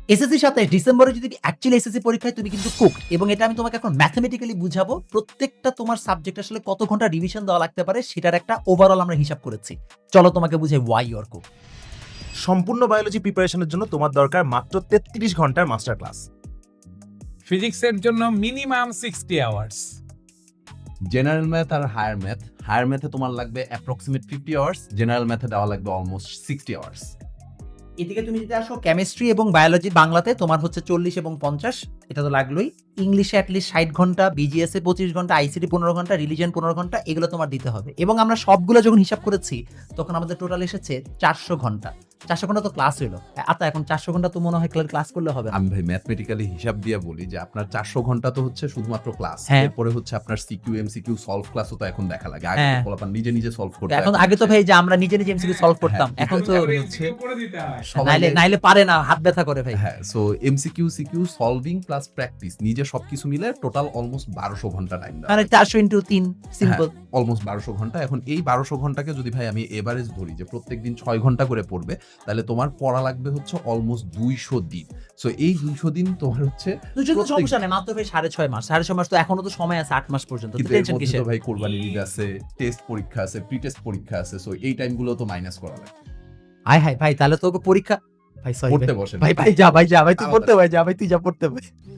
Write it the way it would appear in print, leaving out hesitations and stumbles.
এসএসসির সাথে ডিসেম্বরে যদি অ্যাকচুয়ালি এসএসসি পরীক্ষায় তুমি কিন্তু কুকড, এবং এটা আমি তোমাকে এখন ম্যাথমেটিক্যালি বুঝাবো। প্রত্যেকটা তোমার সাবজেক্ট আসলে কত ঘন্টা রিভিশন দেওয়া লাগতে পারে সেটার একটা ওভারঅল আমরা হিসাব করেছি। চলো তোমাকে বুঝাই ওয়াই ইউ আর কুকড। সম্পূর্ণ বায়োলজি প্রিপারেশনের জন্য তোমার দরকার মাত্র 33 ঘন্টার মাস্টার ক্লাস। ফিজিক্সের জন্য মিনিমাম 60 আওয়ার্স। জেনারেল ম্যাথ আর হায়ার ম্যাথে তোমার লাগবে অ্যাপ্রক্সিমেট 50 আওয়ার্স, জেনারেল ম্যাথে দেওয়া লাগবে অলমোস্ট 60 আওয়ার্স। এদিকে তুমি যদি আসো কেমিস্ট্রি এবং বায়োলজি বাংলাতে তোমার হচ্ছে 40 এবং 50, এটা তো লাগলোই। ইংলিশে অ্যাটলিস্ট 60 ঘন্টা, বিজিএস এ 25 ঘন্টা, আইসিটি 15 ঘন্টা, রিলিজিয়ন 15 ঘন্টা, এগুলো তোমার দিতে হবে। এবং আমরা সবগুলো যখন হিসাব করেছি তখন আমাদের টোটাল এসেছে 400 ঘন্টা। 400 ঘন্টা তো ক্লাস হইলো। আচ্ছা, এখন 400 ঘন্টা তো মনে হয় ক্লাস করলে হবে না। আমি ভাই ম্যাথমেটিক্যালি হিসাব দিয়ে বলি যে আপনার 400 ঘন্টা তো হচ্ছে শুধুমাত্র ক্লাস, হ্যাঁ। এরপরে হচ্ছে আপনার সিকিউ এমসিকিউ সলভ ক্লাসও তো এখন দেখা লাগে। আগে হ্যাঁ। তো পোলাপান নিজে নিজে সলভ করতে, এখন আগে তো ভাই যে আমরা নিজে নিজে এমসিকিউ সলভ করতাম, এখন তো হচ্ছে করে দিতে হয়। নাইলে পারে না, হাত ব্যথা করে ভাই। হ্যাঁ, so MCQ CQ solving plus practice নিজে সবকিছু মিলে টোটাল অলমোস্ট 1200 ঘন্টা টাইম দেওয়া মানে 400 ইন্টু 3 সিম্পল। অলমোস্ট 1200 ঘন্টা। এখন এই 1200 ঘন্টাকে যদি ভাই আমি এভারেজ ধরি যে প্রত্যেকদিন 6 ঘন্টা করে পড়বে, তাহলে তোমার পড়া লাগবে হচ্ছে অলমোস্ট 200 দিন। সো এই 200 দিন তোমার হচ্ছে দুজন তো প্রত্যেক- সমস্যা নেই, মাত্র ভাই 6.5 মাস। 6.5 মাস তো এখনো তো সময় আছে, 8 মাস পর্যন্ত। কিন্তু এর টেনশন মধ্যে কিসের? তো ভাই কোরবানি ঈদ আছে, টেস্ট পরীক্ষা আছে, প্রি টেস্ট পরীক্ষা আছে, সো এই টাইমগুলো তো মাইনাস করা লাগে। হাই হাই ভাই, তাহলে তো পরীক্ষা। ভাই সরি পড়তে বসেন ভাই, ভাই যা ভাই তুই পড়তে ভাই, যা ভাই তুই যা পড়তে ভাই।